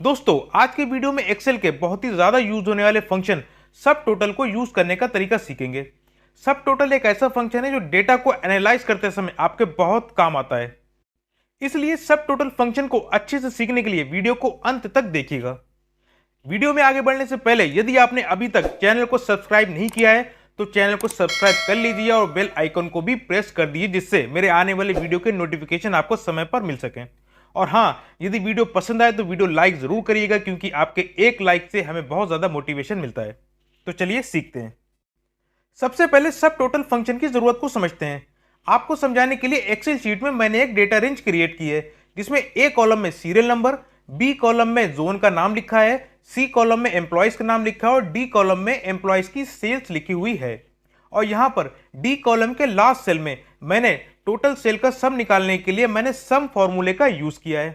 दोस्तों आज के वीडियो में एक्सेल के बहुत ही ज्यादा यूज होने वाले फंक्शन सब टोटल को यूज करने का तरीका सीखेंगे। सब टोटल एक ऐसा फंक्शन है जो डेटा को एनालाइज करते समय आपके बहुत काम आता है। इसलिए सब टोटल फंक्शन को अच्छे से सीखने के लिए वीडियो को अंत तक देखिएगा। वीडियो में आगे बढ़ने से पहले यदि आपने अभी तक चैनल को सब्सक्राइब नहीं किया है तो चैनल को सब्सक्राइब कर लीजिए और बेल आइकन को भी प्रेस कर दीजिए, जिससे मेरे आने वाले वीडियो के नोटिफिकेशन आपको समय पर मिल सकें। और हाँ, यदि वीडियो पसंद आए तो वीडियो लाइक जरूर करिएगा, क्योंकि आपके एक लाइक से हमें बहुत ज्यादा मोटिवेशन मिलता है। तो चलिए सीखते हैं। सबसे पहले सब टोटल फंक्शन की जरूरत को समझते हैं। आपको समझाने के लिए एक्सेल शीट में मैंने एक डेटा रेंज क्रिएट की है, जिसमें ए कॉलम में सीरियल नंबर, बी कॉलम में जोन का नाम लिखा है, सी कॉलम में एम्प्लॉयज का नाम लिखा है और डी कॉलम में एम्प्लॉयज की सेल्स लिखी हुई है। और यहां पर डी कॉलम के लास्ट सेल में मैंने टोटल सेल का सम निकालने के लिए मैंने सम फॉर्मूले का यूज किया है।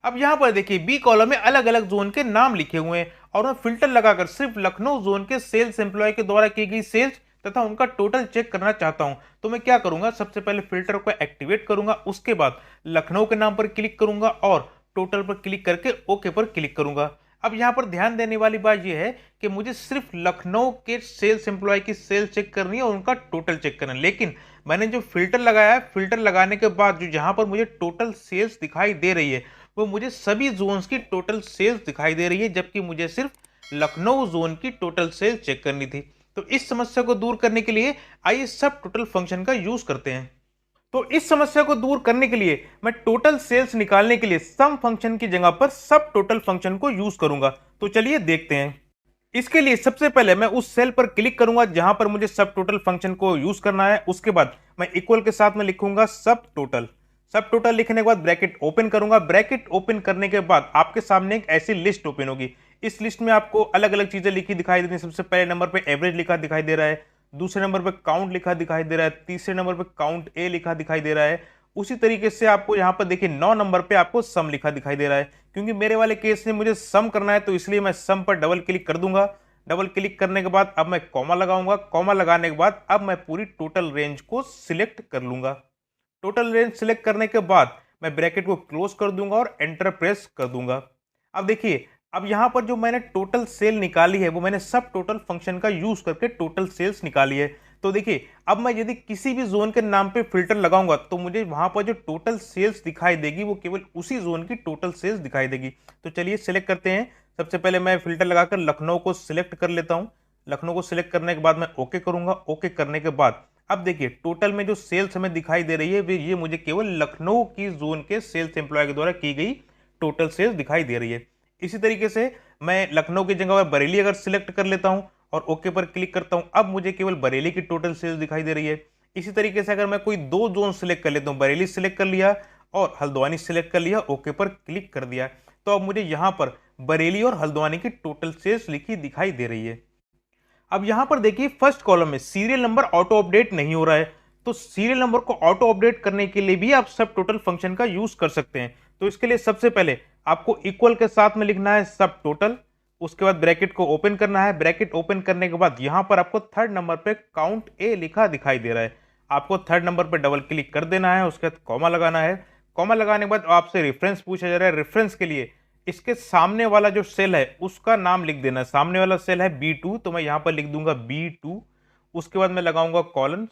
अब यहां पर देखिए बी कॉलम में अलग अलग जोन के नाम लिखे हुए हैं और मैं फिल्टर लगाकर सिर्फ लखनऊ जोन के सेल्स एम्प्लॉय के द्वारा की गई सेल्स तथा उनका टोटल चेक करना चाहता हूं। तो मैं क्या करूंगा, सबसे पहले फिल्टर को एक्टिवेट करूंगा, उसके बाद लखनऊ के नाम पर क्लिक करूंगा और टोटल पर क्लिक करके ओके पर क्लिक करूंगा। अब यहां पर ध्यान देने वाली बात यह है कि मुझे सिर्फ लखनऊ के सेल्स एम्प्लॉय की सेल्स चेक करनी है और उनका टोटल चेक करना है। लेकिन मैंने जो फिल्टर लगाया है, फिल्टर लगाने के बाद जो जहां पर मुझे टोटल सेल्स दिखाई दे रही है वो मुझे सभी जोन्स की टोटल सेल्स दिखाई दे रही है, जबकि मुझे सिर्फ लखनऊ जोन की टोटल सेल्स चेक करनी थी। तो इस समस्या को दूर करने के लिए आइए सब टोटल फंक्शन का यूज करते हैं। तो इस समस्या को दूर करने के लिए मैं टोटल सेल्स निकालने के लिए सम फंक्शन की जगह पर सब टोटल फंक्शन को यूज करूंगा। तो चलिए देखते हैं। इसके लिए सबसे पहले मैं उस सेल पर क्लिक करूंगा जहां पर मुझे सब टोटल फंक्शन को यूज करना है। उसके बाद मैं इक्वल के साथ में लिखूंगा सब टोटल। सब टोटल लिखने के बाद ब्रैकेट ओपन करूंगा। ब्रैकेट ओपन करने के बाद आपके सामने एक ऐसी लिस्ट ओपन होगी। इस लिस्ट में आपको अलग अलग चीजें लिखी दिखाई दे रही है। सबसे पहले नंबर पे एवरेज लिखा दिखाई दे रहा है, दूसरे नंबर पे काउंट लिखा दिखाई दे रहा है, तीसरे नंबर पे काउंट ए लिखा दिखाई दे रहा है। उसी तरीके से आपको यहाँ पर देखिए 9 नंबर पे आपको सम लिखा दिखाई दे रहा है। क्योंकि मेरे वाले केस में मुझे सम करना है तो इसलिए मैं सम पर डबल क्लिक कर दूंगा। डबल क्लिक करने के बाद अब मैं कॉमा लगाऊंगा। कॉमा लगाने के बाद अब मैं पूरी टोटल रेंज को सिलेक्ट कर लूंगा। टोटल रेंज सिलेक्ट करने के बाद मैं ब्रैकेट को क्लोज कर दूंगा और एंटर प्रेस कर दूंगा। अब देखिए, अब यहां पर जो मैंने टोटल सेल निकाली है वो मैंने सब टोटल फंक्शन का यूज करके टोटल सेल्स निकाली है। तो देखिए, अब मैं यदि किसी भी जोन के नाम पे फिल्टर लगाऊंगा तो मुझे वहां पर जो टोटल सेल्स दिखाई देगी वो केवल उसी जोन की टोटल सेल्स दिखाई देगी। तो चलिए सिलेक्ट करते हैं। सबसे पहले मैं फिल्टर लगाकर लखनऊ को सिलेक्ट कर लेता हूं। लखनऊ को सिलेक्ट करने के बाद मैं ओके करूंगा। ओके करने के बाद अब देखिए टोटल में जो सेल्स हमें दिखाई दे रही है ये मुझे केवल लखनऊ की जोन के सेल्स एम्प्लॉय के द्वारा की गई टोटल सेल्स दिखाई दे रही है। इसी तरीके से मैं लखनऊ की जगह पर बरेली अगर सिलेक्ट कर लेता हूं और ओके पर क्लिक करता हूं, अब मुझे केवल बरेली की टोटल सेल्स दिखाई दे रही है। इसी तरीके से अगर मैं कोई दो जोन सिलेक्ट कर लेता हूं, बरेली सिलेक्ट कर लिया और हल्द्वानी सिलेक्ट कर लिया, ओके पर क्लिक कर दिया, तो अब मुझे यहां पर बरेली और हल्द्वानी की टोटल सेल्स लिखी दिखाई दे रही है। अब यहां पर देखिए फर्स्ट कॉलम में सीरियल नंबर ऑटो अपडेट नहीं हो रहा है। तो सीरियल नंबर को ऑटो अपडेट करने के लिए भी आप सब टोटल फंक्शन का यूज कर सकते हैं। तो इसके लिए सबसे पहले आपको इक्वल के साथ में लिखना है सब टोटल। उसके बाद ब्रैकेट को ओपन करना है। ब्रैकेट ओपन करने के बाद यहां पर आपको थर्ड नंबर पे काउंट ए लिखा दिखाई दे रहा है। आपको थर्ड नंबर पे डबल क्लिक कर देना है। उसके बाद कॉमा लगाना है। कॉमा लगाने के बाद आपसे रेफरेंस पूछा जा रहा है। रेफरेंस के लिए इसके सामने वाला जो सेल है उसका नाम लिख देना है। सामने वाला सेल है B2, तो मैं यहां पर लिख दूंगा B2। उसके बाद मैं लगाऊंगा कॉलम्स।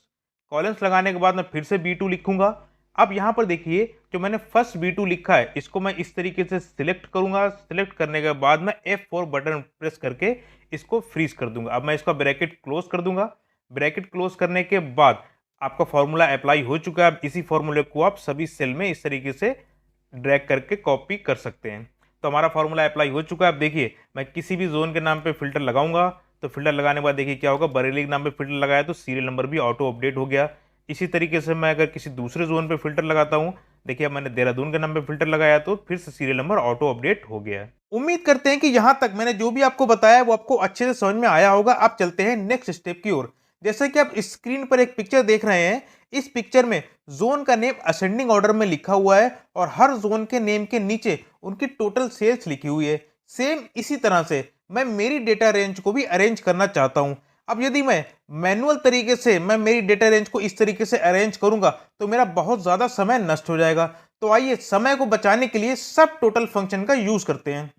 कॉलम्स लगाने के बाद मैं फिर से B2 लिखूंगा। अब यहां पर देखिए जो मैंने फर्स्ट B2 लिखा है इसको मैं इस तरीके से सिलेक्ट करूंगा। सिलेक्ट करने के बाद मैं F4 बटन प्रेस करके इसको फ्रीज कर दूंगा। अब मैं इसका ब्रैकेट क्लोज कर दूंगा। ब्रैकेट क्लोज करने के बाद आपका फॉर्मूला अप्लाई हो चुका है। अब इसी फॉर्मूले को आप सभी सेल में इस तरीके से ड्रैग करके कॉपी कर सकते हैं। तो हमारा फॉर्मूला अप्लाई हो चुका है। अब देखिए मैं किसी भी जोन के नाम पे फिल्टर लगाऊंगा तो फिल्टर लगाने के बाद देखिए क्या होगा, बरेली के नाम पे फिल्टर लगाया तो सीरियल नंबर भी ऑटो अपडेट हो गया। इसी तरीके से मैं अगर किसी दूसरे जोन पे फिल्टर लगाता हूं, देखिए अब मैंने देहरादून के नाम पे फिल्टर लगाया तो फिर से सीरियल नंबर ऑटो अपडेट हो गया। उम्मीद करते हैं कि यहां तक मैंने जो भी आपको बताया वो आपको अच्छे से समझ में आया होगा। आप चलते हैं नेक्स्ट स्टेप की ओर। जैसे कि आप स्क्रीन पर एक पिक्चर देख रहे हैं, इस पिक्चर में जोन का नेम असेंडिंग ऑर्डर में लिखा हुआ है और हर जोन के नेम के नीचे उनकी टोटल सेल्स लिखी हुई है। सेम इसी तरह से मैं मेरी डेटा रेंज को भी अरेंज करना चाहता हूं। अब यदि मैं मैनुअल तरीके से मैं मेरी डेटा रेंज को इस तरीके से अरेंज करूंगा तो मेरा बहुत ज्यादा समय नष्ट हो जाएगा। तो आइए समय को बचाने के लिए सब टोटल फंक्शन का यूज करते हैं।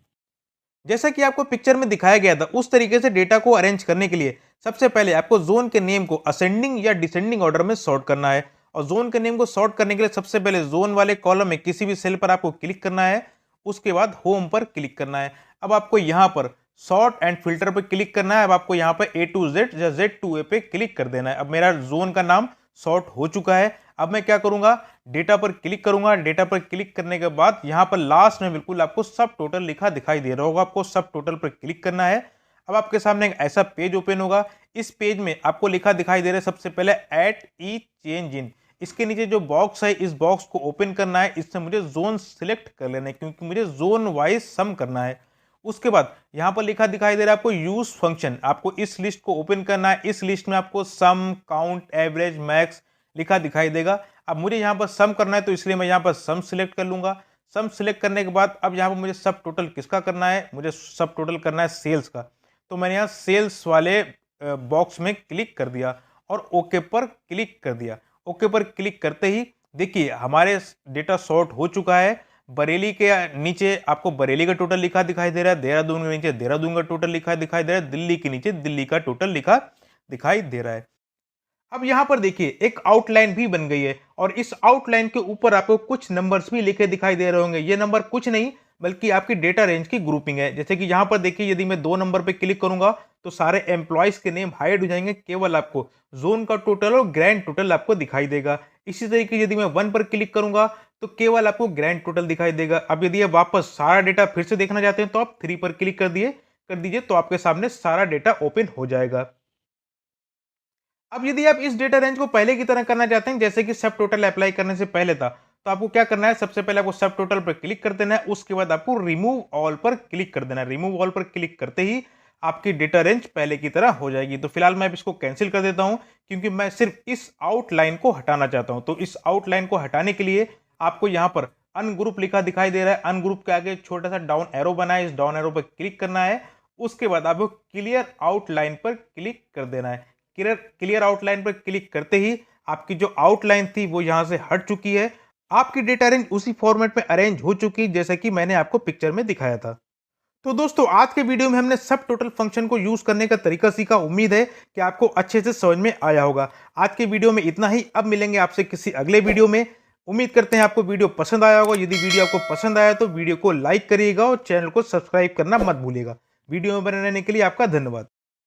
जैसा कि आपको पिक्चर में दिखाया गया था उस तरीके से डेटा को अरेंज करने के लिए सबसे पहले आपको जोन के नेम को असेंडिंग या डिसेंडिंग ऑर्डर में सॉर्ट करना है। और जोन के नेम को सॉर्ट करने के लिए सबसे पहले जोन वाले कॉलम में किसी भी सेल पर आपको क्लिक करना है, उसके बाद होम पर क्लिक करना है। अब आपको यहाँ पर सॉर्ट एंड फिल्टर पर क्लिक करना है। अब आपको यहाँ पर A to Z या Z to A पे क्लिक कर देना है। अब मेरा जोन का नाम सॉर्ट हो चुका है। अब मैं क्या करूंगा, डेटा पर क्लिक करूंगा। डेटा पर क्लिक करने के बाद यहाँ पर लास्ट में बिल्कुल आपको सब टोटल लिखा दिखाई दे रहा होगा, आपको सब टोटल पर क्लिक करना है। अब आपके सामने एक ऐसा पेज ओपन होगा। इस पेज में आपको लिखा दिखाई दे रहा है सबसे पहले एट ई चेंज इन। इसके नीचे जो बॉक्स है इस बॉक्स को ओपन करना है। इससे मुझे जोन सिलेक्ट कर लेना है क्योंकि मुझे जोन वाइज सम करना है। उसके बाद यहाँ पर लिखा दिखाई दे रहा है आपको यूज फंक्शन। आपको इस लिस्ट को ओपन करना है। इस लिस्ट में आपको सम, काउंट, एवरेज, मैक्स लिखा दिखाई देगा। अब मुझे यहाँ पर सम करना है तो इसलिए मैं यहाँ पर सम सिलेक्ट कर लूंगा। सम सिलेक्ट करने के बाद अब यहाँ पर मुझे सब टोटल किसका करना है, मुझे सब टोटल करना है सेल्स का। तो मैंने यहाँ सेल्स वाले बॉक्स में क्लिक कर दिया और ओके पर क्लिक कर दिया। ओके पर क्लिक करते ही देखिए हमारे डेटा सॉर्ट हो चुका है। बरेली के नीचे आपको बरेली का टोटल लिखा दिखाई दे रहा है, देहरादून के नीचे देहरादून का टोटल लिखा दिखाई दे रहा है, दिल्ली के नीचे दिल्ली का टोटल लिखा दिखाई दे रहा है। अब यहां पर देखिए एक आउटलाइन भी बन गई है और इस आउटलाइन के ऊपर आपको कुछ नंबर्स भी लिखे दिखाई दे रहे होंगे। ये नंबर कुछ नहीं बल्कि आपकी डेटा रेंज की ग्रुपिंग है। जैसे कि यहां पर देखिए यदि मैं 2 नंबर पे क्लिक करूंगा तो सारे एम्प्लॉयज के नेम हाइड हो जाएंगे, केवल आपको जोन का टोटल और ग्रैंड टोटल आपको दिखाई देगा। इसी तरीके यदि मैं 1 पर क्लिक करूंगा तो केवल आपको ग्रैंड टोटल दिखाई देगा। अब यदि आप वापस सारा डेटा फिर से देखना चाहते हैं तो आप 3 पर क्लिक कर दीजिए तो आपके सामने सारा डेटा ओपन हो जाएगा। अब यदि आप इस डेटा रेंज को पहले की तरह करना चाहते हैं जैसे कि सब टोटल अप्लाई करने से पहले था, तो आपको क्या करना है, सबसे पहले आपको सब टोटल पर क्लिक कर देना है। उसके बाद आपको रिमूव ऑल पर क्लिक कर देना है। रिमूव ऑल पर क्लिक करते ही आपकी डेटा रेंज पहले की तरह हो जाएगी। तो फिलहाल मैं इसको कैंसिल कर देता हूं क्योंकि मैं सिर्फ इस आउटलाइन को हटाना चाहता हूं। तो इस आउटलाइन को हटाने के लिए आपको यहां पर अनग्रुप लिखा दिखाई दे रहा है। अनग्रुप के आगे छोटा सा डाउन एरो बना है, इस डाउन एरो पर क्लिक करना है। उसके बाद आपको क्लियर आउटलाइन पर क्लिक कर देना है। क्लियर आउटलाइन पर क्लिक करते ही आपकी जो आउटलाइन थी वो यहां से हट चुकी है। आपकी डेटा रेंज उसी फॉर्मेट में अरेंज हो चुकी है जैसे कि मैंने आपको पिक्चर में दिखाया था। तो दोस्तों आज के वीडियो में हमने सब टोटल फंक्शन को यूज करने का तरीका सीखा। उम्मीद है कि आपको अच्छे से समझ में आया होगा। आज के वीडियो में इतना ही। अब मिलेंगे आपसे किसी अगले वीडियो में। उम्मीद करते हैं आपको वीडियो पसंद आया होगा। यदि वीडियो आपको पसंद आया तो वीडियो को लाइक करिएगा और चैनल को सब्सक्राइब करना मत भूलिएगा। वीडियो में बने रहने के लिए आपका धन्यवाद।